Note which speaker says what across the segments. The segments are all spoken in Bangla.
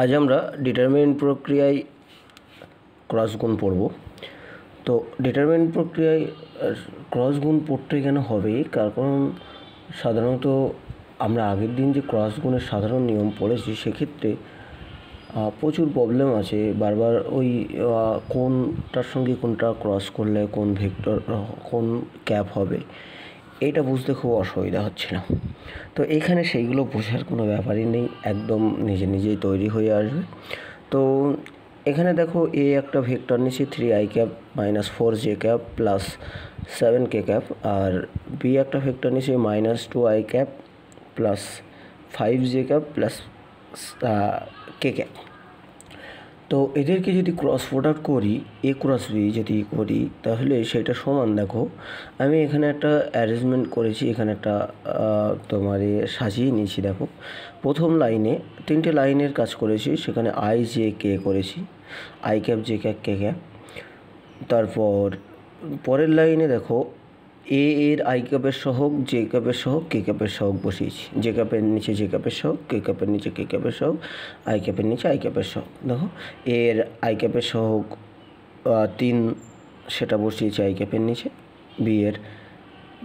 Speaker 1: আজ আমরা ডিটারমিনেন্ট প্রক্রিয়ায় ক্রস গুণ পড়ব। তো ডিটারমিনেন্ট প্রক্রিয়ায় ক্রস গুণ পড়তে কেন হবে, কারণ সাধারণত আমরা আগের দিন যে ক্রস গুণের সাধারণ নিয়ম পড়েছি সেক্ষেত্রে প্রচুর প্রবলেম আছে। বারবার ওই কোনটার সঙ্গে কোনটা ক্রস করলে কোন ভেক্টর কোন ক্যাপ হবে এটা বুঝতে খুব অসুবিধা হচ্ছিল। তো এখানে সেইগুলো বোঝার কোনো ব্যাপারই নেই, একদম নিজে নিজেই তৈরি হয়ে আসবে। তো এখানে দেখো এ একটা ভেক্টর নিচে 3i cap minus 4j cap plus 7k cap, আর বি একটা ভেক্টর নিচে minus 2i cap plus 5j cap plus k cap. তো এদেরকে যদি ক্রস প্রোডাক্ট করি, এ ক্রস বি যদি করি তাহলে সেটা সমান, দেখো আমি এখানে একটা অ্যারেঞ্জমেন্ট করেছি, এখানে একটা তোমার সাজিয়ে নিয়েছি। দেখো প্রথম লাইনে 3টে লাইনের কাজ করেছি, সেখানে আই জে কে করেছি, I cap J cap K cap. তারপর পরের লাইনে দেখো এ এর আই ক্যাপের সহগ, জে ক্যাপের সহগ, কে ক্যাপের সহগ বসিয়েছি। জে ক্যাপের নিচে জে ক্যাপের সহগ, কে ক্যাপের নিচে কে ক্যাপের সহগ, আই ক্যাপের নিচে আই ক্যাপের সহগ। দেখো এর আই ক্যাপের সহগ 3, সেটা বসিয়েছি আই ক্যাপের নিচে। বি এর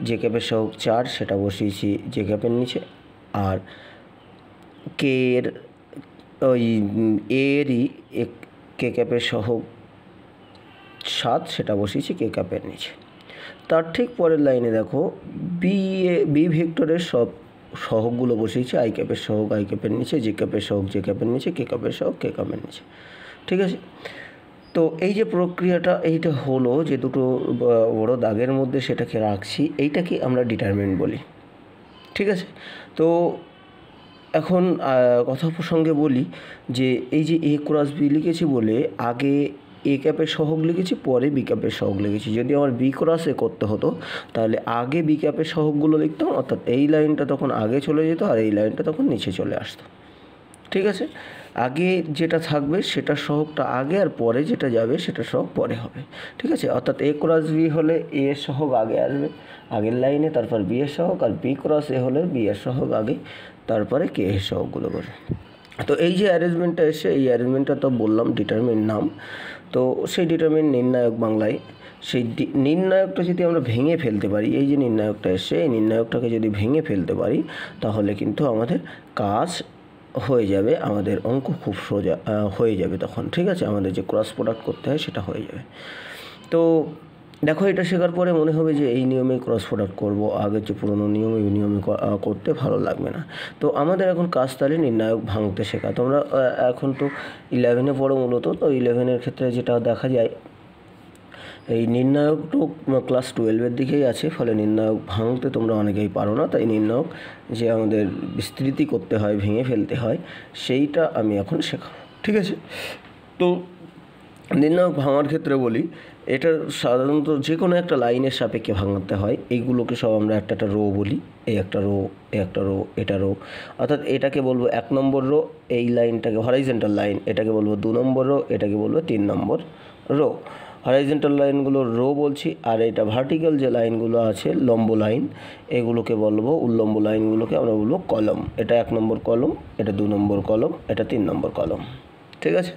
Speaker 1: জে ক্যাপের সহগ 4, সেটা বসিয়েছি জে ক্যাপের নিচে। আর কে এর ওই এরই কে ক্যাপের সহগ 7, সেটা বসিয়েছি কে ক্যাপের নিচে। তার ঠিক পরের লাইনে দেখো বি ভেক্টরের সব সহগগুলো বসিয়েছি আই ক্যাপের সহগ আই ক্যাপের নিচে, জে ক্যাপের সহগ জে ক্যাপের নিচে, কে ক্যাপের সহগ কে ক্যাপের নিচে। ঠিক আছে, তো এই যে প্রক্রিয়াটা এইটা হলো, যে দুটো বড় দাগের মধ্যে সেটাকে রাখছি, এইটাকে আমরা ডিটারমিনেন্ট বলি। ঠিক আছে, তো এখন কথা প্রসঙ্গে বলি যে এই যে এ ক্রস বি লিখেছি বলে আগে এ ক্যাপের সহগ লিখেছি, পরে বি ক্যাপের সহগ লিখেছি। যদি আমার বি ক্রস এ করতে হতো তাহলে আগে বি ক্যাপের সহগগুলো লিখতাম, অর্থাৎ এই লাইনটা তখন আগে চলে যেত আর এই লাইনটা তখন নিচে চলে আসতো। ঠিক আছে, আগে যেটা থাকবে সেটার সহগটা আগে, আর পরে যেটা যাবে সেটার সহগ পরে হবে। ঠিক আছে, অর্থাৎ এ ক্রস বি হলে এ এর সহগ আগে আসবে আগের লাইনে, তারপর বি এর সহগ, আর বি ক্রস এ হলে বি এর সহগ আগে, তারপরে কে এর সহগগুলো করবে। তো এই যে অ্যারেঞ্জমেন্টটা এসে, এই অ্যারেঞ্জমেন্টটা তো বললাম ডিটারমিনেন্ট নাম। তো সেই ডিটারমিনেন্ট নির্ণায়ক বাংলায়, সেই নির্ণায়কটা যদি আমরা ভেঙে ফেলতে পারি, এই যে নির্ণায়কটা এসে এই নির্ণায়কটাকে যদি ভেঙে ফেলতে পারি তাহলে কিন্তু আমাদের কাজ হয়ে যাবে, আমাদের অঙ্ক খুব সোজা হয়ে যাবে তখন। ঠিক আছে, আমাদের যে ক্রস প্রোডাক্ট করতে হয় সেটা হয়ে যাবে। তো দেখো এটা শেখার পরে মনে হবে যে এই নিয়মে ক্রস প্রোডাক্ট করবো, আগের যে পুরোনো নিয়ম এই নিয়মে করতে ভালো লাগবে না। তো আমাদের এখন কাজ তাহলে নির্ণায়ক ভাঙতে শেখা। তোমরা এখন তো 11-এ পড়ো মূলত, তো 11-এর ক্ষেত্রে যেটা দেখা যায় এই নির্ণায়ক তো ক্লাস 12-এর দিকেই আছে, ফলে নির্ণায়ক ভাঙতে তোমরা অনেকেই পারো না। তাই নির্ণায়ক যে আমাদের বিস্তৃতি করতে হয়, ভেঙে ফেলতে হয়, সেইটা আমি এখন শেখাবো। ঠিক আছে, তো নির্ণায়ক ভাঙার ক্ষেত্রে বলি, এটা সাধারণত যে কোনো একটা লাইনের সাপেক্ষে ভাঙাতে হয়। এইগুলোকে সব আমরা একটা একটা রো বলি, এই একটা রো, এই একটা রো, এটা রো। অর্থাৎ এটাকে বলবো 1 নম্বর রো, এই লাইনটাকে হরাইজন্টাল লাইন, এটাকে বলবো 2 নম্বর রো, এটাকে বলবো 3 নম্বর রো। হরাইজন্টাল লাইনগুলো রো বলছি, আর এটা ভার্টিক্যাল যে লাইনগুলো আছে লম্ব লাইন, এগুলোকে বলবো, উল্লম্ব লাইনগুলোকে আমরা বলবো কলম। এটা 1 নম্বর কলম, এটা 2 নম্বর কলম, এটা 3 নম্বর কলম। ঠিক আছে,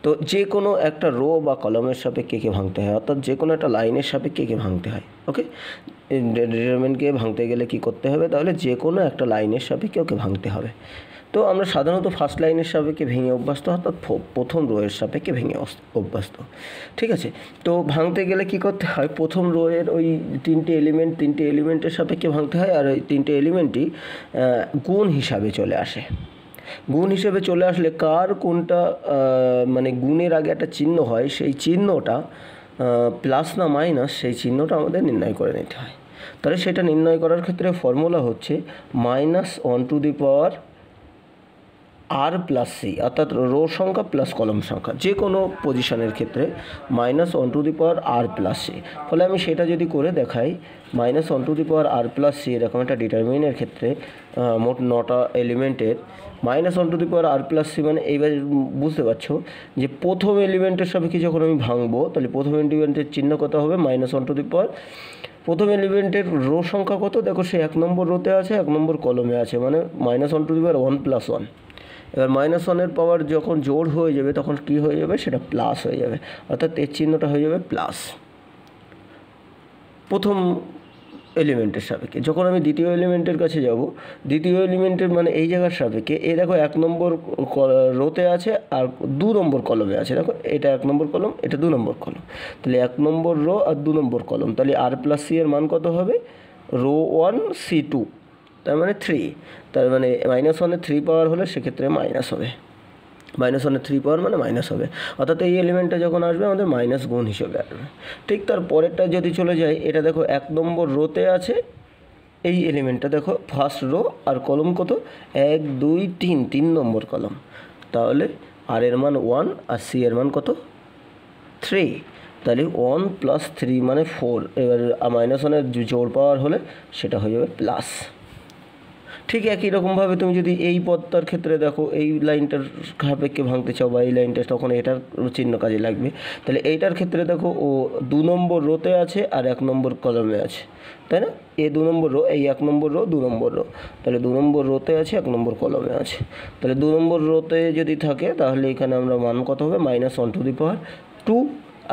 Speaker 1: তো যে কোনো একটা রো বা কলমের সাপেক্ষে কে ভাঙতে হয়, অর্থাৎ যে কোনো একটা লাইনের সাপেক্ষে কে ভাঙতে হয়। ওকে, ডিটারমিনেন্টকে ভাঙতে গেলে কি করতে হবে, তাহলে যে কোনো একটা লাইনের সাপেক্ষে ওকে ভাঙতে হবে। তো আমরা সাধারণত ফার্স্ট লাইনের সাপেক্ষে ভেঙে অভ্যস্ত, অর্থাৎ প্রথম রোয়ের সাপেক্ষে ভেঙে অভ্যস্ত। ঠিক আছে, তো ভাঙতে গেলে কি করতে হয়, প্রথম রোয়ের ওই 3টে এলিমেন্টের সাপেক্ষে ভাঙতে হয়, আর ওই 3টে এলিমেন্টই গুণ হিসাবে চলে আসে। গুণ হিসেবে চলে আসলে কার কোনটা মানে গুণের আগে একটা চিহ্ন হয়, সেই চিহ্নটা প্লাস না মাইনাস, সেই চিহ্নটা আমাদের নির্ণয় করে নিতে হয়। তাহলে সেটা নির্ণয় করার ক্ষেত্রে ফর্মুলা হচ্ছে -1 আর প্লাস সি, অর্থাৎ রো সংখ্যা প্লাস কলম সংখ্যা, যে কোনো পজিশনের ক্ষেত্রে -1 আর প্লাস সি। ফলে আমি সেটা যদি করে দেখাই, -1 আর প্লাস সি এরকম একটা ডিটারমিনেন্টের ক্ষেত্রে মোট 9টা এলিমেন্টের -1 আর প্লাস সি, মানে এইবার বুঝতে পারছো যে প্রথম এলিমেন্টের সাপেক্ষে যখন আমি ভাঙবো তাহলে প্রথম এলিমেন্টের চিহ্ন কত হবে, -1। প্রথম এলিমেন্টের রো সংখ্যা কত, দেখো সে 1 নম্বর রোতে আছে, 1 নম্বর কলমে আছে, মানে -1 + 1 + 1। এবার -1-এর পাওয়ার যখন জোড় হয়ে যাবে তখন কি হয়ে যাবে, সেটা প্লাস হয়ে যাবে, অর্থাৎ এর চিহ্নটা হয়ে যাবে প্লাস প্রথম এলিমেন্টের সাপেক্ষে। যখন আমি দ্বিতীয় এলিমেন্টের কাছে যাব, দ্বিতীয় এলিমেন্টের মানে এই জায়গার সাপেক্ষে এই দেখো 1 নম্বর রোতে আছে আর 2 নম্বর কলমে আছে। দেখো এটা 1 নম্বর কলম, এটা 2 নম্বর কলম, তাহলে 1 নম্বর রো আর 2 নম্বর কলম, তাহলে আর প্লাস সি এর মান কত হবে, রো 1 C2, তার মানে 3, তার মানে -1-এর 3 পাওয়ার হলে সেক্ষেত্রে মাইনাস হবে, -1-এর 3 পাওয়ার মানে মাইনাস হবে, অর্থাৎ এই এলিমেন্টটা যখন আসবে আমাদের মাইনাস গুণ হিসেবে আসবে। ঠিক তার পরেরটা যদি চলে যায়, এটা দেখো 1 নম্বর রোতে আছে, এই এলিমেন্টটা দেখো ফার্স্ট রো আর কলম কত 1 2 3, 3 নম্বর কলম, তাহলে আর এর মান 1 আর সি এর মান কত 3, তাহলে 1 + 3 মানে 4, এবার -1-এর জোড় পাওয়ার হলে সেটা হয়ে যাবে প্লাস। ঠিক একই রকমভাবে তুমি যদি এই পদটার ক্ষেত্রে দেখো, এই লাইনটার সাপেক্ষে ভাঙতে চাও বা এই লাইনটা, তখন এটার চিহ্ন কাজে লাগবে। তাহলে এইটার ক্ষেত্রে দেখো ও 2 নম্বর রোতে আছে আর 1 নম্বর কলমে আছে, তাই না, এ 2 নম্বর রো, এই 1 নম্বর রো 2 নম্বর রো, তাহলে 2 নম্বর রোতে আছে 1 নম্বর কলমে আছে, তাহলে 2 নম্বর রোতে যদি থাকে তাহলে এখানে আমরা মান কত হবে -1/2,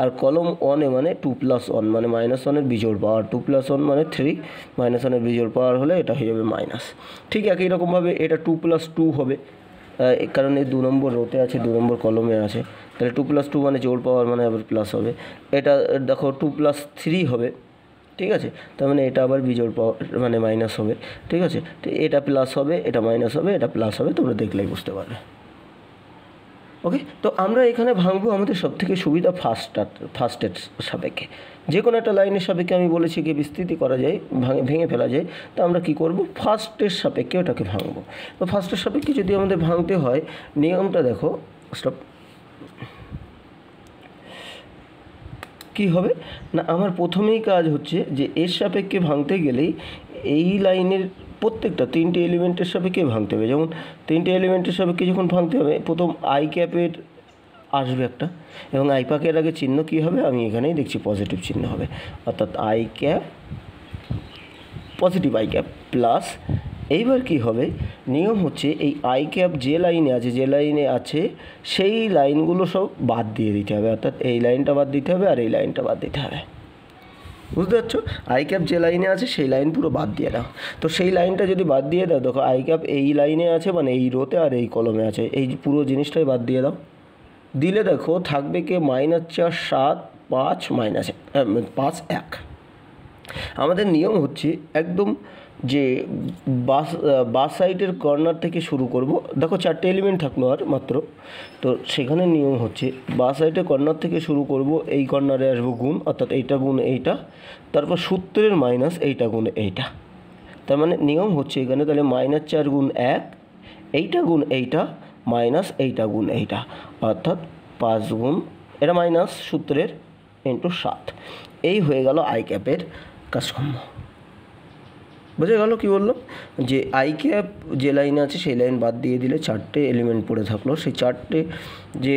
Speaker 1: আর কলম 1-এ মানে 2 + 1 মানে -1-এর বিজোড় পাওয়ার, 2 + 1 মানে 3, -1-এর বিজোড় পাওয়ার হলে এটা হয়ে যাবে মাইনাস। ঠিক একই রকমভাবে এটা 2 + 2 হবে, কারণ এই 2 নম্বর রোতে আছে 2 নম্বর কলমে আছে, তাহলে 2 + 2 মানে জোড় পাওয়ার মানে আবার প্লাস হবে। এটা দেখো 2 + 3 হবে, ঠিক আছে, তার মানে এটা আবার বিজোড় পাওয়ার মানে মাইনাস হবে, ঠিক আছে, তো এটা প্লাস হবে, এটা মাইনাস হবে, এটা প্লাস হবে, তোমরা দেখলেই বুঝতে পারবে। ওকে, তো আমরা এখানে ভাঙবো আমাদের সবথেকে সুবিধা ফার্স্টের সাপেক্ষে। যে কোনো একটা লাইনের সাপেক্ষে আমি বলেছি কি বিস্তৃতি করা যায়, ভেঙে ফেলা যায়, তো আমরা কি করব, ফার্স্টের সাপেক্ষে ওটাকে ভাঙবো। তো ফার্স্টের সাপেক্ষে যদি আমাদের ভাঙতে হয়, নিয়মটা দেখো, স্টপ, কী হবে না, আমার প্রথমেই কাজ হচ্ছে যে এর সাপেক্ষে ভাঙতে গেলেই এই লাইনের প্রত্যেকটা 3টে এলিমেন্টের সাপেক্ষে ভাঙতে হবে। যেমন 3টে এলিমেন্টের সাপেক্ষে যখন ভাঙতে হবে, প্রথম আই ক্যাপের আসবে একটা, এবং আই পাকের আগে চিহ্ন কী হবে, আমি এখানেই দেখছি পজিটিভ চিহ্ন হবে, অর্থাৎ I cap, positive I cap plus, এইবার কি হবে, নিয়ম হচ্ছে এই আই ক্যাপ যে লাইনে আছে সেই লাইনগুলো সব বাদ দিয়ে দিতে হবে, অর্থাৎ এই লাইনটা বাদ দিতে হবে আর এই লাইনটা বাদ দিতে হবে, বুঝতে পারছো, আই ক্যাপ যে লাইনে আছে সেই লাইন পুরো বাদ দিয়ে দাও। তো সেই লাইনটা যদি বাদ দিয়ে দাও, দেখো আই ক্যাপ এই লাইনে আছে মানে এই রোতে আর এই কলমে আছে, এই পুরো জিনিসটাই বাদ দিয়ে দাও, দিলে দেখো থাকবে কি -4 7 5 -5 1। আমাদের নিয়ম হচ্ছে একদম যে বাস সাইডের কর্নার থেকে শুরু করব, দেখো 4টে এলিমেন্ট থাকলো আর মাত্র, তো সেখানে নিয়ম হচ্ছে বাস সাইডের কর্নার থেকে শুরু করব, এই কর্নারে আসবো গুণ, অর্থাৎ এইটা গুণ এইটা, তারপর সূত্রের মাইনাস এইটা গুণ এইটা, তার মানে নিয়ম হচ্ছে এখানে তাহলে -4 গুণ 1, এইটা গুণ এইটা মাইনাস এইটা গুণ এইটা, অর্থাৎ 5 গুণ এটা মাইনাস সূত্রের ইন্টু 7, এই হয়ে গেল আই ক্যাপের কাজকর্ম। বোঝা গেল কী বললো, যে আই ক্যাপ যে লাইনে আছে সেই লাইন বাদ দিয়ে দিলে 4টে এলিমেন্ট পড়ে থাকলো, সেই 4টে যে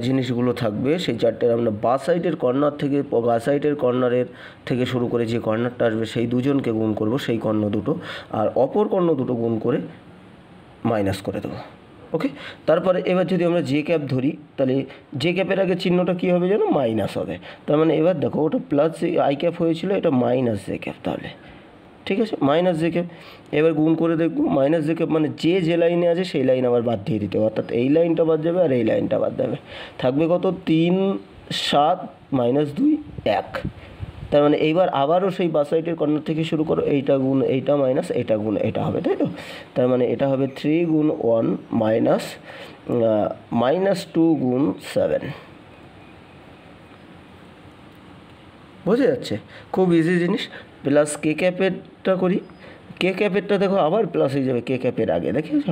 Speaker 1: জিনিসগুলো থাকবে সেই 4টের আমরা বাঁ সাইডের কর্নারের থেকে শুরু করে যে কর্নারটা আসবে সেই দুজনকে গুণ করব, সেই কর্ণ দুটো, আর অপর কর্ণ দুটো গুণ করে মাইনাস করে দেবো। ওকে, তারপরে এবার যদি আমরা জে ক্যাপ ধরি, তাহলে জে ক্যাপের আগে চিহ্নটা কী হবে যেন, মাইনাস হবে, তার মানে এবার দেখো ওটা প্লাস আই ক্যাপ হয়েছিল, এটা মাইনাস জে ক্যাপ, তাহলে ঠিক আছে মাইনাস জে ক্যাপ, এবার গুণ করে দেখব, মাইনাস জে ক্যাপ মানে যে লাইনে আছে সেই লাইন আবার বাদ দিয়ে দিতে হবে, অর্থাৎ এই লাইনটা বাদ যাবে আর এই লাইনটা বাদ যাবে, থাকবে কত 3 7 -2 1, তার মানে এইবার আবারও সেই বাঁ সাইডের কর্নার থেকে শুরু করো, এইটা গুণ এইটা মাইনাস এইটা গুণ এটা হবে, তাই তো, তার মানে এটা হবে 3 গুণ 1 -2 গুণ 7, বোঝা যাচ্ছে, খুব ইজি জিনিস। প্লাস কে ক্যাপেরটা করি, কে ক্যাপেরটা দেখো আবার প্লাস হয়ে যাবে কে ক্যাপের আগে, দেখেছ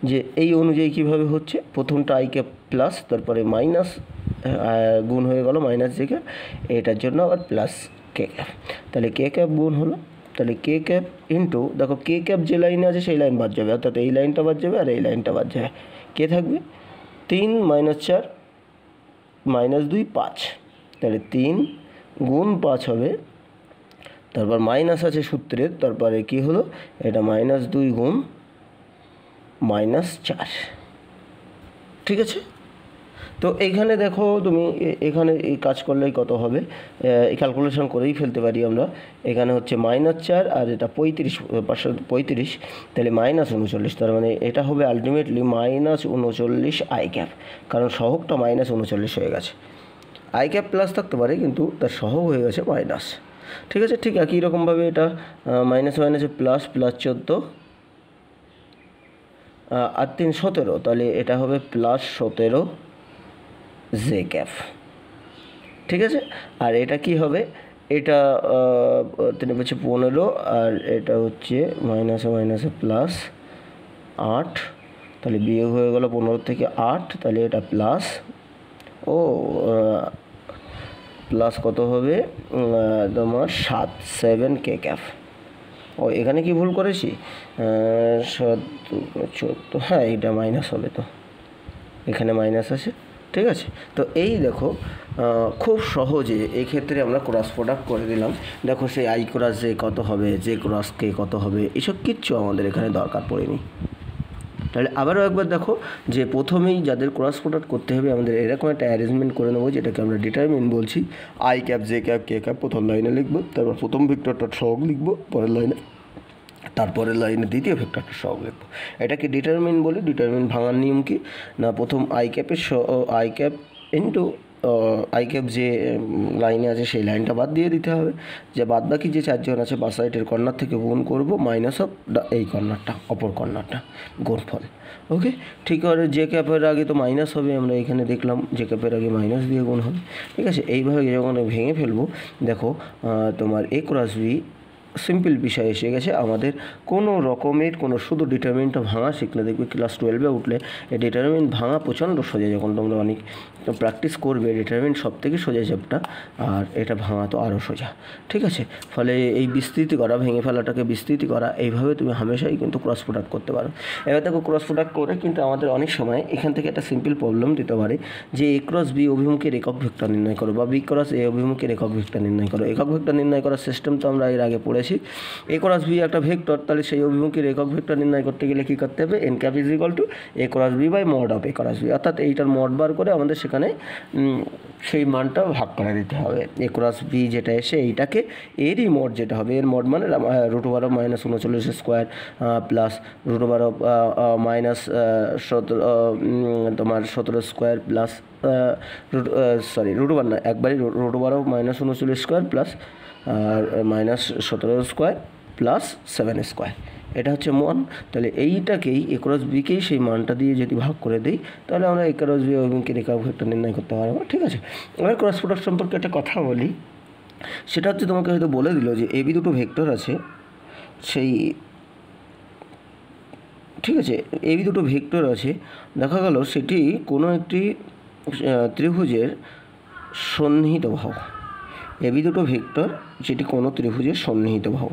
Speaker 1: যে এই অনুযায়ী কীভাবে হচ্ছে, প্রথমটা আই ক্যাপ প্লাস, তারপরে মাইনাস গুণ হয়ে গেল মাইনাস জে ক্যাপ, এটার জন্য আবার প্লাস কে ক্যাপ, তাহলে কে ক্যাপ গুণ হলো, তাহলে কে ক্যাপ ইন্টু, দেখো কে ক্যাপ যে লাইনে আছে সেই লাইন বাদ যাবে, অর্থাৎ এই লাইনটা বাদ যাবে আর এই লাইনটা বাদ যাবে, কে থাকবে 3 -4 -2 5, তাহলে 3 গুণ 5 হবে, তারপর মাইনাস আছে সূত্রের, তারপরে কি হলো এটা -2 গুণ -4, ঠিক আছে। তো এইখানে দেখো তুমি এখানে এই কাজ করলেই কত হবে, এই ক্যালকুলেশন করেই ফেলতে পারি আমরা। এখানে হচ্ছে -4 আর এটা 35, তাহলে -39, তার মানে এটা হবে আলটিমেটলি -39 আই ক্যাপ, কারণ সহগটা -39 হয়ে গেছে। আই ক্যাপ প্লাস থাকতে পারে কিন্তু তার সহগ হয়ে গেছে মাইনাস। ঠিক আছে, ঠিক একই রকমভাবে এটা মাইনাস প্লাস 14 আর 3 17, তাহলে এটা হবে +17 জে ক্যাপ। ঠিক আছে, আর এটা কি হবে, এটা 3×15 আর এটা হচ্ছে মাইনাসে +8, তাহলে বিয়োগ হয়ে গেল 15 থেকে 8, তাহলে এটা প্লাস প্লাস কত হবে তোমার 7 কে ক্যাপ। এখানে কি ভুল করেছি, 14, হ্যাঁ এটা মাইনাস হবে, তো এখানে মাইনাস আছে। ঠিক আছে, তো এই দেখো খুব সহজে এই ক্ষেত্রে আমরা ক্রস প্রোডাক্ট করে দিলাম। দেখো সেই আই ক্রস জে কত হবে, জে ক্রস কে কত হবে, এসব কিচ্ছু আমাদের এখানে দরকার পড়েনি। তাহলে আবারও একবার দেখো যে প্রথমেই যাদের ক্রস প্রোডাক্ট করতে হবে আমাদের এরকম একটা অ্যারেঞ্জমেন্ট করে নেবো, যেটাকে আমরা ডিটারমিন বলছি। I cap, J cap, K cap প্রথম লাইনে লিখবো, তারপর প্রথম ভেক্টরটার সহগ লিখবো পরের লাইনে, তারপরের লাইনে দ্বিতীয় ভেক্টরটা সহগ লিখবো। এটাকে ডিটারমিন বলি। ডিটারমিন ভাঙার নিয়ম কি না, প্রথম I cap into I cap যে লাইনে আছে সেই লাইনটা বাদ দিয়ে দিতে হবে, যে বাদ বাকি যে 4 জন আছে বা সাইডের কর্নার থেকে গুণ করবো মাইনাস অফ এই কর্নারটা, অপর কর্নারটা, গুণফল। ওকে, ঠিক আছে। জে ক্যাপের আগে তো মাইনাস হবে, আমরা এখানে দেখলাম জে ক্যাপের আগে মাইনাস দিয়ে গুণ হবে। ঠিক আছে, এইভাবে যখন ভেঙে ফেলবো দেখো তোমার এ ক্রস বি সিম্পল বিষয় এসে গেছে আমাদের। কোনো রকমের কোনো শুধু ডিটারমিনটা ভাঙা শিখলে দেখবে ক্লাস 12-এ উঠলে এই ডিটারমিন ভাঙা প্রচণ্ড সোজা, যখন তোমরা অনেক প্র্যাকটিস করবে ডিটারমিন সব থেকে সোজা চ্যাপ্টার, আর এটা ভাঙা তো আরও সোজা। ঠিক আছে, ফলে এই বিস্তৃতি করা, ভেঙে ফেলাটাকে বিস্তৃতি করা, এইভাবে তুমি হামেশাই কিন্তু ক্রস প্রোডাক্ট করতে পারো। এবার দেখো ক্রস প্রোডাক্ট করে কিন্তু আমাদের অনেক সময় এখান থেকে একটা সিম্পল প্রবলেম দিতে পারে যে এ ক্রস বি অভিমুখের একক ভেক্টর নির্ণয় করো, বা বি ক্রস এ অভিমুখের একক ভেক্টর নির্ণয় করো। একক ভেক্টর নির্ণয় করার সিস্টেম তো আমরা এর আগে পড়েছি। এ ক্রস বি একটা ভেক্টর, তাহলে সেই অভিমুখের একক ভেক্টর নির্ণয় করতে গেলে কী করতে হবে, n cap = a cross b by mod of A cross b, অর্থাৎ এইটার মড বার করে আমাদের সেখানে সেই মানটা ভাগ করে দিতে হবে। এ ক্রস বি যেটা এসে এইটাকে এরই মড যেটা হবে, এর মড মানে √−39² প্লাস √−17 প্লাস √12 না, একবারই √12−39² প্লাস আর -17² প্লাস 7², এটা হচ্ছে মান। তাহলে এইটাকেই এ ক্রস বিকেই সেই মানটা দিয়ে যদি ভাগ করে দিই, তাহলে আমরা এ ক্রস বি অভিমুখের একক ভেক্টর নির্ণয় করতে পারবো। ঠিক আছে, এবার ক্রস প্রোডাক্ট সম্পর্কে একটা কথা বলি। সেটা হচ্ছে তোমাকে হয়তো বলে দিল যে এবি দুটো ভেক্টর আছে, সেই ঠিক আছে এবি দুটো ভেক্টর আছে, দেখা গেল সেটি কোনো একটি ত্রিভুজের সন্নিহিত বাহু। এবি দুটো ভেক্টর যেটি কোনো ত্রিভুজের সন্নিহিত বাহু,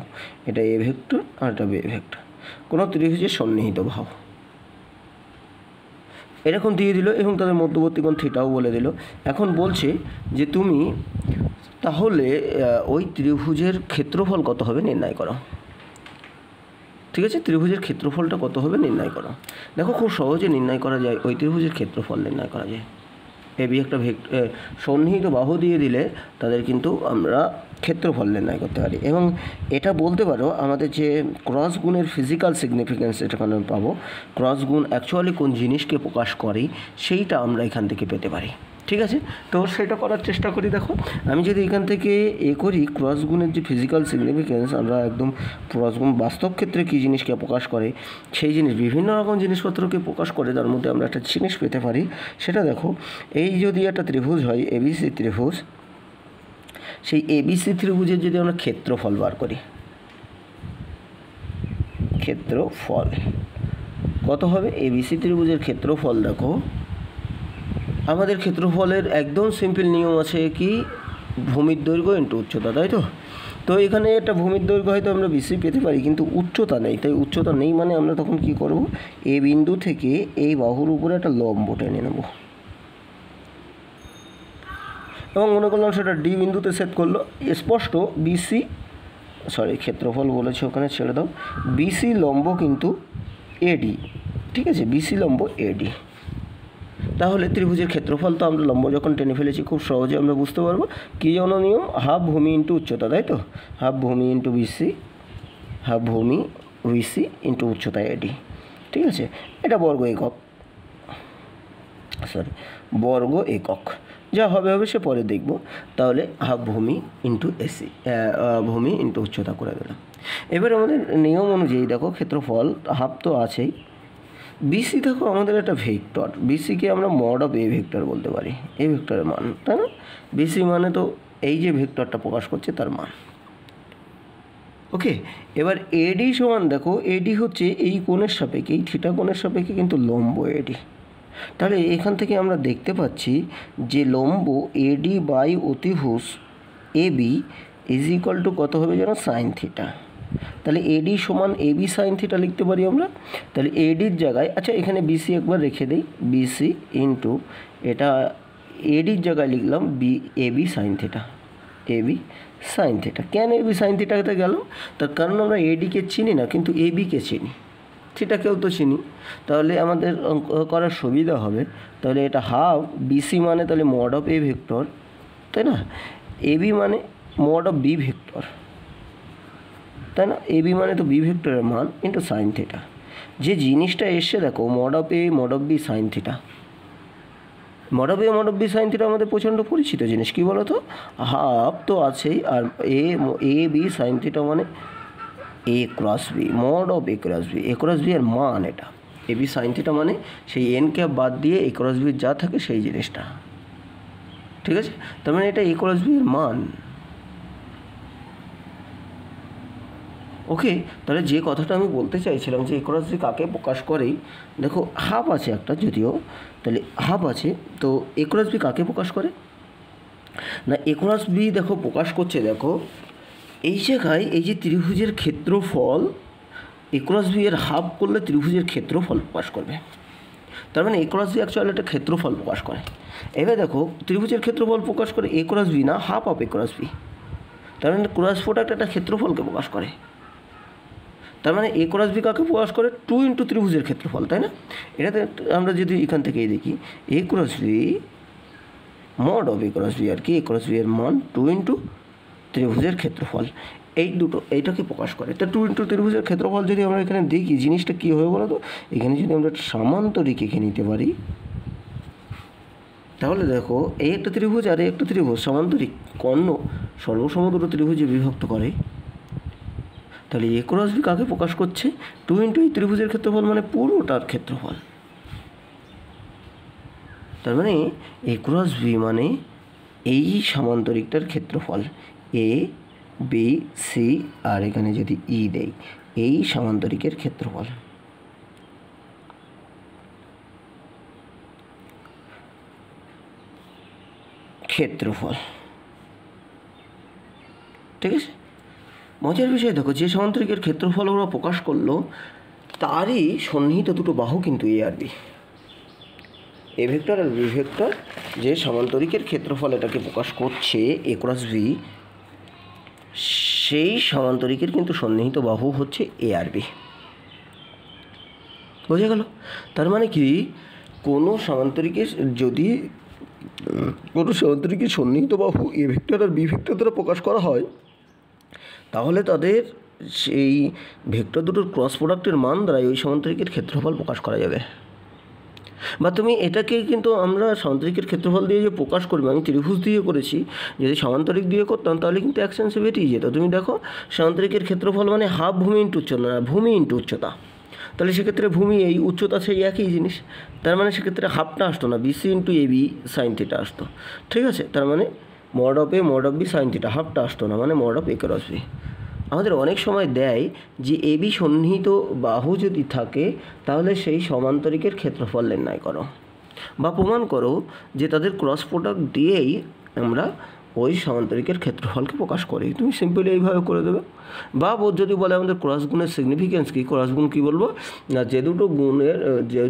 Speaker 1: এটা এ ভেক্টর আর এটা বি ভেক্টর, কোনো ত্রিভুজের সন্নিহিত বাহু এরকম দিয়ে দিল, এবং তাদের মধ্যবর্তী কোণ থিটাও বলে দিল। এখন বলছে যে তুমি তাহলে ওই ত্রিভুজের ক্ষেত্রফল কত হবে নির্ণয় করো। ঠিক আছে, ত্রিভুজের ক্ষেত্রফলটা কত হবে নির্ণয় করো। দেখো খুব সহজে নির্ণয় করা যায়, ওই ত্রিভুজের ক্ষেত্রফল নির্ণয় করা যায়। এবি একটা সন্নিহিত বাহু দিয়ে দিলে তাদের কিন্তু আমরা ক্ষেত্রফল নির্ণয় করতে পারি, এবং এটা বলতে পারো আমাদের যে ক্রস গুণের ফিজিক্যাল সিগনিফিকেন্স এখানে পাবো, ক্রস গুণ অ্যাকচুয়ালি কোন জিনিসকে প্রকাশ করে সেইটা আমরা এখান থেকে পেতে পারি। ঠিক আছে, তো সেটা করার চেষ্টা করি। দেখো আমি যদি এখান থেকে করি ক্রস গুণের যে ফিজিক্যাল সিগনিফিকেন্স, আমরা একদম ক্রস গুণ বাস্তব ক্ষেত্রে কী জিনিসকে প্রকাশ করে, সেই জিনিস বিভিন্ন রকম জিনিসপত্রকে প্রকাশ করে, তার মধ্যে আমরা একটা জিনিস পেতে পারি। সেটা দেখো, এই যদি একটা ত্রিভুজ হয় এবিসি ত্রিভুজ, সেই এবিসি ত্রিভুজের যদি আমরা ক্ষেত্রফল বার করি, ক্ষেত্রফল কত হবে, এবিসি ত্রিভুজের ক্ষেত্রফল দেখো, আমাদের ক্ষেত্রফলের একদম সিম্পল নিয়ম আছে কি, ভূমির দৈর্ঘ্য ইন্টু উচ্চতা, তাই তো। তো এখানে একটা ভূমির দৈর্ঘ্য হয়তো আমরা বেশি পেতে পারি, কিন্তু উচ্চতা নেই, তাই উচ্চতা নেই মানে আমরা তখন কি করব, এ বিন্দু থেকে এই বাহুর উপরে একটা লম্ব টেনে নেব, এবং মনে করলাম সেটা ডি বিন্দুতে সেট করলো। স্পষ্ট বিসি ক্ষেত্রফল বলেছে ওখানে ছেড়ে দাও, বিসি লম্ব কিন্তু এডি। ঠিক আছে, বিসি লম্ব এডি। তাহলে ত্রিভুজের ক্ষেত্রফল তো আমরা লম্ব যখন টেনে ফেলেছি খুব সহজে আমরা বুঝতে পারবো কী যেন নিয়ম, হাফ ভূমি ইন্টু উচ্চতা, তাই তো, হাফ ভূমি ইন্টু বিসি, হাফ ভূমি বিসি ইন্টু উচ্চতা এডি। ঠিক আছে, এটা বর্গ একক, সরি বর্গ একক, যা হবে হবে সে পরে দেখব। তাহলে হাফ ভূমি ইন্টু এসি, ভূমি ইন্টু উচ্চতা করে দিলাম। এবার আমাদের নিয়ম অনুযায়ী দেখো ক্ষেত্রফল হাফ তো আছেই, বিসি দেখো আমাদের একটা ভেক্টর, বিসিকে আমরা মড অফ এ ভেক্টর বলতে পারি, এ ভেক্টরের মান, তাই না? বিসি মানে তো এই যে ভেক্টরটা প্রকাশ করছে তার মান। ওকে, এবার এডি সমান দেখো, এডি হচ্ছে এই কোণের সাপেক্ষে, এই থিটা কোণের সাপেক্ষে কিন্তু লম্ব এডি। তাহলে এখান থেকে আমরা দেখতে পাচ্ছি যে লম্ব এডি বাই অতিভুজ এবি ইজ ইকুয়াল টু কত হবে যেন, সাইন থিটা। তাহলে এডি সমান এবি সাইন থিটা লিখতে পারি আমরা। তাহলে এডির জায়গায়, আচ্ছা এখানে বিসি একবার রেখে দিই, বিসি ইন্টু এটা এডির জায়গায় লিখলাম AB sine theta, AB sine theta. কেন এবি সাইন থিটাতে গেল? তার কারণ আমরা এডিকে চিনি না কিন্তু এবিকে চিনি, থিটাকেও তো চিনি, তাহলে আমাদের করার সুবিধা হবে। তাহলে এটা হাফ বিসি মানে তাহলে মড অফ এ ভেক্টর, তাই না, এবি মানে মড অফ বি ভেক্টর, তাই না, এবি মানে তো বি ভেক্টরের মান ইন্টু সাইন থিটা। যে জিনিসটা এসছে দেখো mod of A mod of B sine theta, mod of A mod of B sine theta আমাদের প্রচণ্ড পরিচিত জিনিস, কী বলো তো, হাফ তো আছেই, আর এ বি সাইন থিটা মানে A cross B, mod of A cross B, A cross B এর মান এটা, এ বি সাইন থিটা মানে সেই এন ক্যাপ বাদ দিয়ে এ ক্রস বির যা থাকে সেই জিনিসটা। ঠিক আছে, তার মানে এটা এ ক্রস বি এর মান। ওকে, তাহলে যে কথাটা আমি বলতে চাইছিলাম যে এ ক্রস বি কাকে প্রকাশ করে, দেখো হাফ আছে একটা যদিও, তাহলে হাফ আছে, তো এ ক্রস বি কাকে প্রকাশ করে না, এ ক্রস বি দেখো প্রকাশ করছে, দেখো এই জায়গায় এই যে ত্রিভুজের ক্ষেত্রফল, এ ক্রস বি এর হাফ করলে ত্রিভুজের ক্ষেত্রফল প্রকাশ করবে। তার মানে এ ক্রস বি অ্যাকচুয়ালি একটা ক্ষেত্রফল প্রকাশ করে। এবার দেখো ত্রিভুজের ক্ষেত্রফল প্রকাশ করে এ ক্রস বি না, half of A cross b, তার মানে ক্রস প্রোডাক্ট একটা ক্ষেত্রফলকে প্রকাশ করে। তার মানে এ ক্রস বি কাকে প্রকাশ করে, 2 ইন্টু ত্রিভুজের ক্ষেত্রফল, তাই না? এটাতে আমরা যদি এখান থেকেই দেখি A cross B mod of A cross B আর কি, এ ক্রস বি এর মান 2 ইন্টু ত্রিভুজের ক্ষেত্রফল, এই দুটো এইটাকে প্রকাশ করে। তা 2 ইন্টু ত্রিভুজের ক্ষেত্রফল যদি আমরা এখানে দেখি জিনিসটা কী হবে বলো তো, এখানে যদি আমরা একটা সামান্তরিক এঁকে নিতে পারি, তাহলে দেখো এই একটা ত্রিভুজ আর এই একটা ত্রিভুজ সামান্তরিক কর্ণ সর্বসম দুটো ত্রিভুজে বিভক্ত করে। তাহলে এ ক্রস বি কাকে প্রকাশ করছে, 2 ইন্টু এই ত্রিভুজের ক্ষেত্রফল মানে পুরোটার ক্ষেত্রফল। তার মানে এ ক্রস বি মানে এই সামান্তরিকটার ক্ষেত্রফল, এ বি সি আর এখানে যদি ই দেই, এই সামান্তরিকের ক্ষেত্রফল। ক্ষেত্রফল, ঠিক আছে। মজার বিষয় দেখো, যে সামান্তরিকের ক্ষেত্রফল ওরা প্রকাশ করলো তারই সন্নিহিত দুটো বাহু কিন্তু এ আর বি, এ ভেক্টর আর বি ভেক্টর, যে সামান্তরিকের ক্ষেত্রফল এটাকে প্রকাশ করছে এ ক্রস বি, সেই সামান্তরিকের কিন্তু সন্নিহিত বাহু হচ্ছে এ আর বি। বোঝা গেল? তার মানে কি কোনো সামান্তরিকের যদি কোনো সামান্তরিকের সন্নিহিত বাহু এ ভেক্টর আর বি ভেক্টর দ্বারা প্রকাশ করা হয়, তাহলে তাদের সেই ভেক্টর দুটোর ক্রস প্রোডাক্টের মান দ্বারা ওই সামান্তরিকের ক্ষেত্রফল প্রকাশ করা যাবে। বা তুমি এটাকে কিন্তু আমরা সামান্তরিকের ক্ষেত্রফল দিয়ে যে প্রকাশ করবে, আমি ত্রিভুজ দিয়ে করেছি, যদি সামান্তরিক দিয়ে করতাম তাহলে কিন্তু এক সেন্সে বেরিয়ে যেত। তুমি দেখো সামান্তরিকের ক্ষেত্রফল মানে হাফ ভূমি ইন্টু উচ্চতা, না ভূমি ইন্টু উচ্চতা, তাহলে সেক্ষেত্রে ভূমি এই উচ্চতা সেই একই জিনিস, তার মানে সেক্ষেত্রে হাফটা আসতো না, BC into A B sine theta আসতো। ঠিক আছে, তার মানে mod of A mod of B sine theta, হাফটা আসতো না, মানে mod of A cross B. আমাদের অনেক সময় দেয় যে এ বি সন্নিহিত বাহু যদি থাকে তাহলে সেই সমান্তরিকের ক্ষেত্রফল নির্ণয় করো বা প্রমাণ করো যে তাদের ক্রস প্রোডাক্ট দিয়েই আমরা ওই সমান্তরিকের ক্ষেত্রফলকে প্রকাশ করি। তুমি সিম্পলি এইভাবে করে দেবে। বা যদি বলে আমাদের ক্রস গুণের সিগনিফিকেন্স কী, ক্রস গুণ কী বলবো না, যে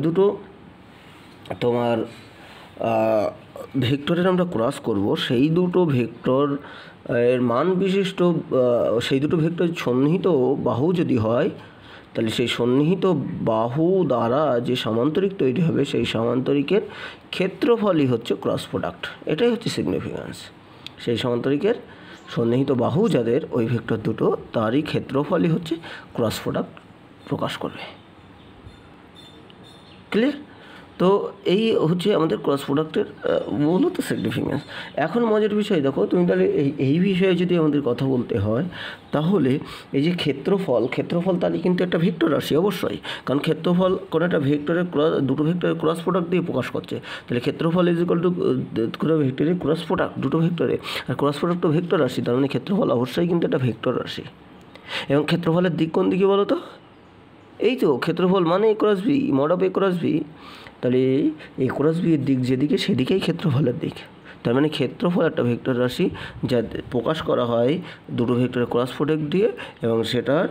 Speaker 1: দুটো তোমার ভেক্টরের আমরা ক্রস করব, সেই দুটো ভেক্টর এর মান বিশিষ্ট সেই দুটো ভেক্টর সন্নিহিত বাহু যদি হয় তাহলে সেই সন্নিহিত বাহু দ্বারা যে সামান্তরিক তৈরি হবে সেই সামান্তরিকের ক্ষেত্রফলই হচ্ছে ক্রস প্রোডাক্ট। এটাই হচ্ছে সিগনিফিক্যান্স। সেই সামান্তরিকের সন্নিহিত বাহু যাদের ওই ভেক্টর দুটো তারই ক্ষেত্রফলই হচ্ছে ক্রস প্রোডাক্ট প্রকাশ করবে। ক্লিয়ার? তো এই হচ্ছে আমাদের ক্রস প্রোডাক্টের মূলত সিগনিফিক্যান্স। এখন মজার বিষয় দেখো, তুমি তাহলে এই বিষয়ে যদি আমাদের কথা বলতে হয় তাহলে এই যে ক্ষেত্রফল তাহলে কিন্তু একটা ভেক্টর রাশি অবশ্যই, কারণ ক্ষেত্রফল কোনো একটা ভেক্টরের দুটো ভেক্টরের ক্রস প্রোডাক্ট দিয়ে প্রকাশ করছে। তাহলে ক্ষেত্রফল ইজ ইকুয়াল টু কোনো ভেক্টরের ক্রস প্রোডাক্ট দুটো ভেক্টরে, আর ক্রস প্রোডাক্ট ভেক্টর রাশি, তার মানে ক্ষেত্রফল অবশ্যই কিন্তু একটা ভেক্টর রাশি। এবং ক্ষেত্রফলের দিক কোন দিকে বলো তো? এই তো ক্ষেত্রফল মানে A cross B, mod of A cross B. তাহলে এ ক্রস বি এর দিক যেদিকে সেদিকেই ক্ষেত্রফলের দিক। তার মানে ক্ষেত্রফল একটা ভেক্টর রাশি যা প্রকাশ করা হয় দুটো ভেক্টরের ক্রস প্রোডাক্ট দিয়ে, এবং সেটার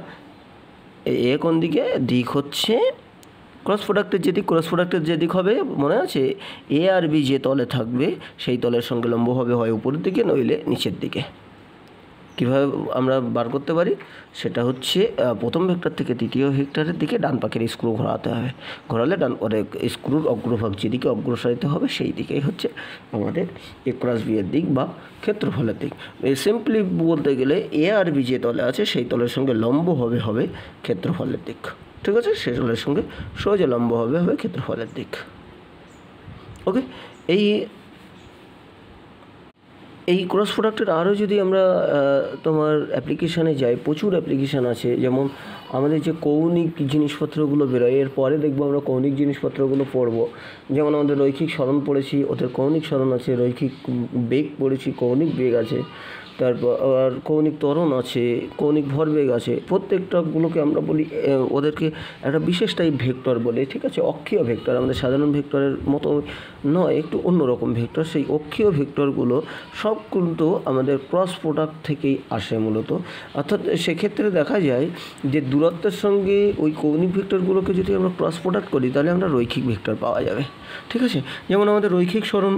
Speaker 1: এ কোন দিকে? দিক হচ্ছে ক্রস প্রোডাক্টের যেদিক। ক্রস প্রোডাক্টের যেদিক হবে মনে আছে, এ আর বি যে তলে থাকবে সেই তলের সঙ্গে লম্ব হবে হয় উপরের দিকে নইলে নিচের দিকে। কীভাবে আমরা বার করতে পারি? সেটা হচ্ছে প্রথম ভেক্টর থেকে তৃতীয় ভেক্টরের দিকে ডান পাখের স্ক্রু ঘোরাতে হবে। ঘোরালে ডান স্ক্রুর অগ্রভাগ যেদিকে অগ্রসরিত হবে সেই দিকেই হচ্ছে আমাদের এ ক্রস বি এর দিক বা ক্ষেত্রফলের দিক। সিম্পলি বলতে গেলে এ আর বি যে তলে আছে সেই তলের সঙ্গে লম্ব হবে ক্ষেত্রফলের দিক। ঠিক আছে? সেই তলের সঙ্গে সোজা লম্ব হবে ক্ষেত্রফলের দিক। ওকে, এই ক্রস প্রোডাক্টের আরও যদি আমরা তোমার অ্যাপ্লিকেশানে যাই, প্রচুর অ্যাপ্লিকেশান আছে। যেমন আমাদের যে কৌণিক জিনিসপত্রগুলো বেরোয়, এরপরে দেখবো আমরা কৌণিক জিনিসপত্রগুলো পড়বো। যেমন আমাদের রৈখিক সরণ পড়েছি, ওদের কৌণিক সরণ আছে। রৈখিক বেগ পড়েছি, কৌণিক বেগ আছে। তারপর আর কৌণিক ত্বরণ আছে, কৌণিক ভরবেগ আছে। প্রত্যেকটাগুলোকে আমরা বলি, ওদেরকে একটা বিশেষ টাইপ ভেক্টর বলে। ঠিক আছে? অক্ষীয় ভেক্টর, আমাদের সাধারণ ভেক্টরের মতো নয়, একটু অন্যরকম ভেক্টর। সেই অক্ষীয় ভেক্টরগুলো সব কিন্তু আমাদের ক্রস প্রোডাক্ট থেকেই আসে মূলত। অর্থাৎ সেক্ষেত্রে দেখা যায় যে দূরত্বের সঙ্গে ওই কৌণিক ভেক্টরগুলোকে যদি আমরা ক্রস প্রোডাক্ট করি তাহলে আমরা রৈখিক ভেক্টর পাওয়া যাবে। ঠিক আছে? যেমন আমাদের রৈখিক সরণ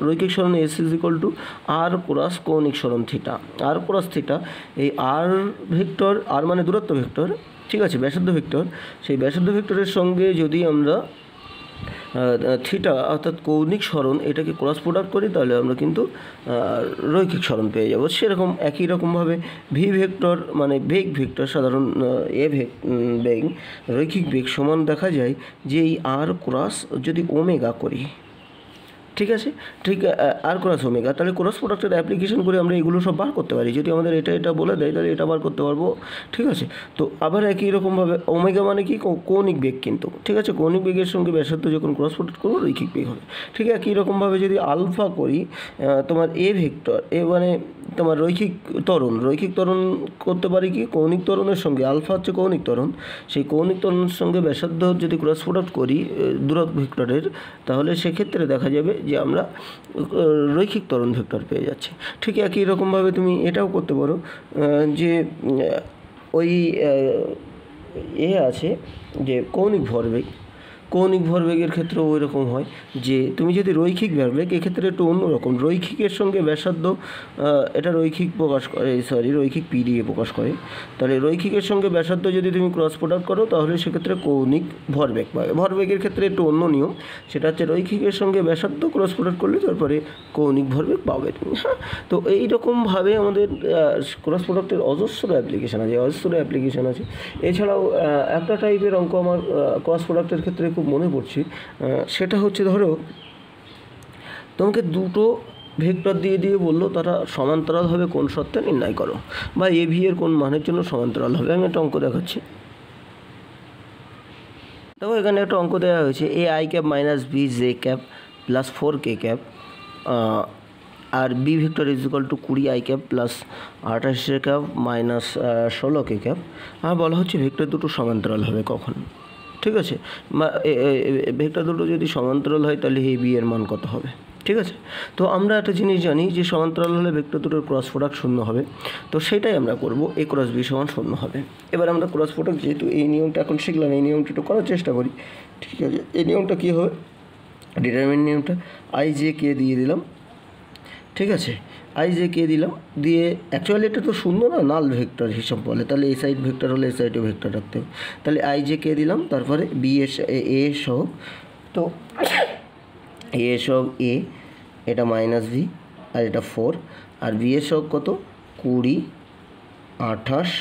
Speaker 1: রৈখিক সরণ s is equal to r cross কৌণিক সরণ থিটা। আর ক্রস থিটা, এই আর ভেক্টর, আর মানে দূরত্ব ভেক্টর, ঠিক আছে, ব্যাসার্ধ ভেক্টর। সেই ব্যাসার্ধ ভেক্টরের সঙ্গে যদি আমরা থিটা অর্থাৎ কৌণিক সরণ এটাকে ক্রস প্রোডাক্ট করি তাহলে আমরা কিন্তু রৈখিক সরণ পেয়ে যাব। সেরকম একই রকমভাবে ভি ভেক্টর মানে বেগ ভেক্টর, সাধারণ বেগ, রৈখিক বেগ সমান দেখা যায় যে এই আর ক্রস যদি ওমেগা করি, ঠিক আছে, ঠিক আর ক্রস ওমেগা, তাহলে ক্রস প্রোডাক্টের অ্যাপ্লিকেশন করে আমরা এগুলো সব বার করতে পারি। যদি আমাদের এটা বলে দেয় তাহলে এটা বার করতে পারবো। ঠিক আছে? তো আবার একই রকমভাবে ওমেগা মানে কি? কৌণিক বেগ কিন্তু। ঠিক আছে? কৌণিক বেগের সঙ্গে ব্যাসার্ধ যখন ক্রস প্রোডাক্ট করবো রৈখিক বেগ হবে। ঠিক একই রকমভাবে যদি আলফা করি, তোমার এ ভেক্টর, এ মানে তোমার রৈখিক ত্বরণ করতে পারি কি? কৌণিক ত্বরণের সঙ্গে, আলফা হচ্ছে কৌণিক ত্বরণ, সেই কৌণিক ত্বরণের সঙ্গে ব্যাসার্ধ যদি ক্রস প্রোডাক্ট করি দূরত্ব ভেক্টরের, তাহলে সেক্ষেত্রে দেখা যাবে যে আমরা রৈখিক ত্বরণ ভেক্টর পেয়ে যাচ্ছি। ঠিক একই রকমভাবে তুমি এটাও করতে পারো যে ওই আছে যে কৌণিক ভরবেগের ক্ষেত্রেও ওই রকম হয় যে তুমি যদি রৈখিক ভরবেগ, এক্ষেত্রে একটু অন্যরকম। রৈখিকের সঙ্গে ব্যাসার্ধ, এটা রৈখিক প্রকাশ করে, রৈখিক পি দিয়ে প্রকাশ করে। তাহলে রৈখিকের সঙ্গে ব্যাসার্ধ যদি তুমি ক্রস প্রোডাক্ট করো তাহলে সেক্ষেত্রে কৌণিক ভরবেগ পাবে। ভরবেগের ক্ষেত্রে একটু অন্য নিয়ম, সেটা হচ্ছে রৈখিকের সঙ্গে ব্যাসার্ধ ক্রস প্রোডাক্ট করলে তারপরে কৌণিক ভরবেগ পাবে তুমি। হ্যাঁ, তো এইরকমভাবে আমাদের ক্রস প্রোডাক্টের অজস্র অ্যাপ্লিকেশান আছে। এছাড়াও একটা টাইপের অঙ্ক আমার ক্রস প্রোডাক্টের ক্ষেত্রে খুব মনে পড়ছে। সেটা হচ্ছে, ধরো তোমাকে দুটো ভেক্টর দিয়ে বললো তারা সমান্তরাল হবে কোন শর্তে নির্ণয় করো, বা এ ভি এর কোন মানের জন্য সমান্তরাল হবে। আমি একটা অঙ্ক দেখাচ্ছি। দেখো এখানে একটা অঙ্ক দেওয়া হয়েছে, A I cap minus B J cap plus 4k cap, আর B vector is equal to 20 I cap plus 28 cap minus 16k cap. আর বলা হচ্ছে ভেক্টর দুটো সমান্তরাল হবে কখন। ঠিক আছে? ভেক্টর দুটো যদি সমান্তরাল হয় তাহলে এই বি এর মান কত হবে। ঠিক আছে? তো আমরা একটা জিনিস জানি যে সমান্তরাল হলে ভেক্টর দুটোর ক্রস প্রোডাক্ট শূন্য হবে। তো সেটাই আমরা করব, এ ক্রস বি সমান শূন্য হবে। এবার আমরা ক্রস প্রোডাক্ট যেহেতু এই নিয়মটা এখন শিখলাম, এই নিয়মটা একটু করার চেষ্টা করি। ঠিক আছে? এই নিয়মটা কী হবে? ডিটারমিনেন্ট নিয়মটা আই জে কে দিয়ে দিলাম। ঠিক আছে? আই জে কে দিলাম, দিয়ে অ্যাকচুয়ালি এটা তো শূন্য না, নাল ভেক্টর হিসাব বলে, তাহলে এই সাইড ভেক্টর হলে এই সাইডে ভেক্টর রাখতে হবে। তাহলে আই জে কে দিলাম, তারপরে বি এ সহগ, তো এ সহগ এ, এটা মাইনাস ভি, আর এটা 4, আর বি এর সহগ কত 20, 28,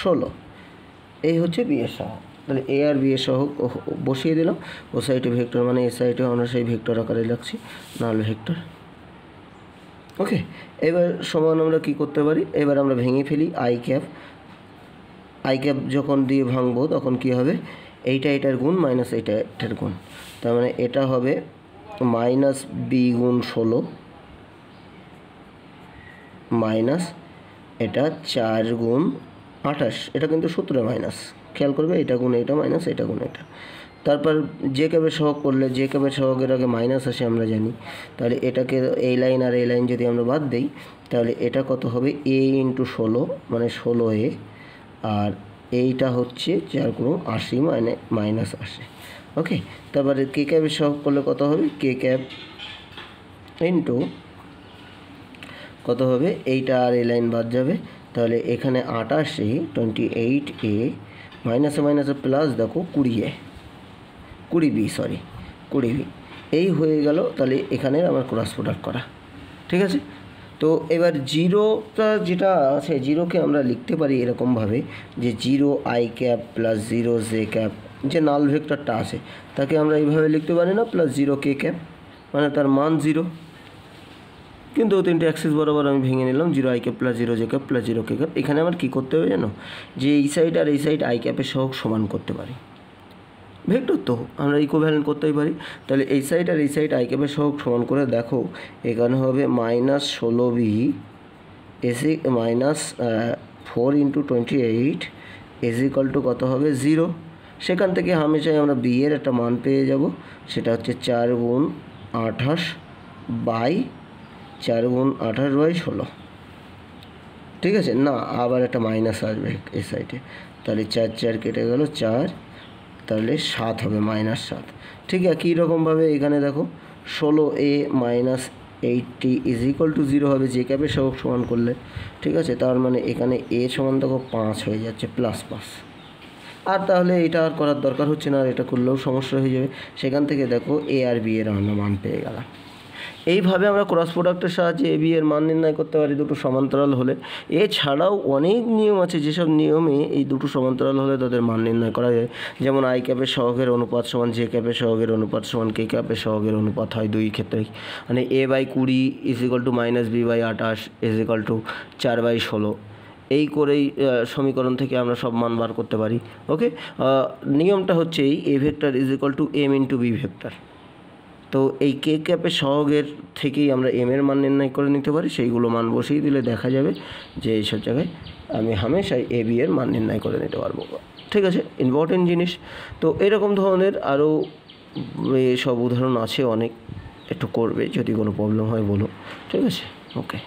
Speaker 1: 16, এই হচ্ছে বি এর সহগ। তাহলে এ আর বি এর সহগ বসিয়ে দিলাম, ও সাইডে ভেক্টর মানে এ সাইডে আমরা সেই ভেক্টর আকারে রাখছি, নাল ভেক্টর। ওকে, এবার সমান আমরা কি করতে পারি, এবার আমরা ভেঙে ফেলি আই ক্যাপ যখন দিয়ে ভাঙবো তখন কি হবে, এইটা এটার গুণ মাইনাস এইটা এটার গুণ, তার মানে এটা হবে মাইনাস বি গুণ 16 মাইনাস এটা 4 গুণ 28, এটা কিন্তু সূত্রে মাইনাস, খেয়াল করবে, এটা গুণ এটা মাইনাস এটা গুণ এটা। তারপর যে ক্যাবের সহগ করলে যে ক্যাবের সহগের আগে মাইনাস আসে আমরা জানি, তাহলে এটাকে এই লাইন আর এই লাইন যদি আমরা বাদ দিই তাহলে এটা কত হবে এ ইন্টু 16 মানে 16a, আর এইটা হচ্ছে 4 গুণ 80 মানে মাইনাস 80। ওকে, তারপরে কে ক্যাবের সহগ করলে কত হবে কে ক্যাব ইন্টু কত হবে, এইটা আর এই লাইন বাদ যাবে, তাহলে এখানে 28a 28a মাইনাসে মাইনাসে প্লাস দেখো 20b, সরি 20b, এই হয়ে গেল। তাহলে এখানে আমার ক্রস প্রোডাক্ট করা, ঠিক আছে। তো এবার জিরোটা যেটা আছে, জিরোকে আমরা লিখতে পারি এরকমভাবে যে 0 I cap plus 0 J cap, যে নাল ভেক্টরটা আছে তাকে আমরা এইভাবে লিখতে পারি না, প্লাস 0 কে ক্যাপ, মানে তার মান 0, কিন্তু তিনটে অ্যাক্সিস বরাবর আমি ভেঙে নিলাম 0 I cap plus 0 J cap plus 0 K cap. এখানে আমার কী করতে হবে জানো, যে এই সাইড আর এই সাইড আই ক্যাপের সহগ সমান করতে পারি, ভেক্টর তো আমরা ইকুইভ্যালেন্ট করতেই পারি। তাহলে এই সাইড আর এই সাইড আই ক্যাপের সহগ সমান করে দেখো, এখানে হবে minus 16b AC minus 4 into 28 is equal two কত হবে 0। সেখান থেকে হামেশাই আমরা বি এর একটা মান পেয়ে যাব, সেটা হচ্ছে 4 গুণ 28 বাই 4 গুণ 28 বাই 16, ঠিক আছে না, আবার একটা মাইনাস আসবে এই সাইডে, তাহলে 4 4 কেটে গেল 4, তাহলে 7 হবে মাইনাস 7। ঠিক আছে, একই রকমভাবে এখানে দেখো 16a minus 80 is equal two 0 হবে যে ক্যাপের সহগ সমান করলে, ঠিক আছে। তার মানে এখানে a সমান দেখো 5 হয়ে যাচ্ছে, প্লাস 5, আর তাহলে এটা আর করার দরকার হচ্ছে না, আর এটা করলেও সমস্যা হয়ে যাবে। সেখান থেকে দেখো এ আর বি এর আমরা মান পেয়ে গেলাম। এইভাবে আমরা ক্রস প্রোডাক্টের সাহায্যে এ বি এর মান নির্ণয় করতে পারি দুটো সমান্তরাল হলে। এছাড়াও অনেক নিয়ম আছে, যেসব নিয়মে এই দুটো সমান্তরাল হলে তাদের মান নির্ণয় করা যায়। যেমন আই ক্যাপের সহগের অনুপাত সমান জে ক্যাপের সহগের অনুপাত সমান কে ক্যাপের সহগের অনুপাত হয় দুই ক্ষেত্রেই, মানে a by 20 is equal to minus b by 28 is equal to 4 by 16। এই করেই সমীকরণ থেকে আমরা সব মান বার করতে পারি। ওকে, নিয়মটা হচ্ছে এই a vector is equal to m into b vector. তো এই কে ক্যাপের সহগের থেকেই আমরা এম এর মান নির্ণয় করে নিতে পারি, সেইগুলো মান বসিয়ে দিলে দেখা যাবে যে এইসব জায়গায় আমি হামেশাই এ বি এর মান নির্ণয় করে নিতে পারবো, ঠিক আছে, ইম্পর্টেন্ট জিনিস। তো এরকম ধরনের আরও সব উদাহরণ আছে অনেক, একটু করবে, যদি কোনো প্রবলেম হয় বলো, ঠিক আছে, ওকে।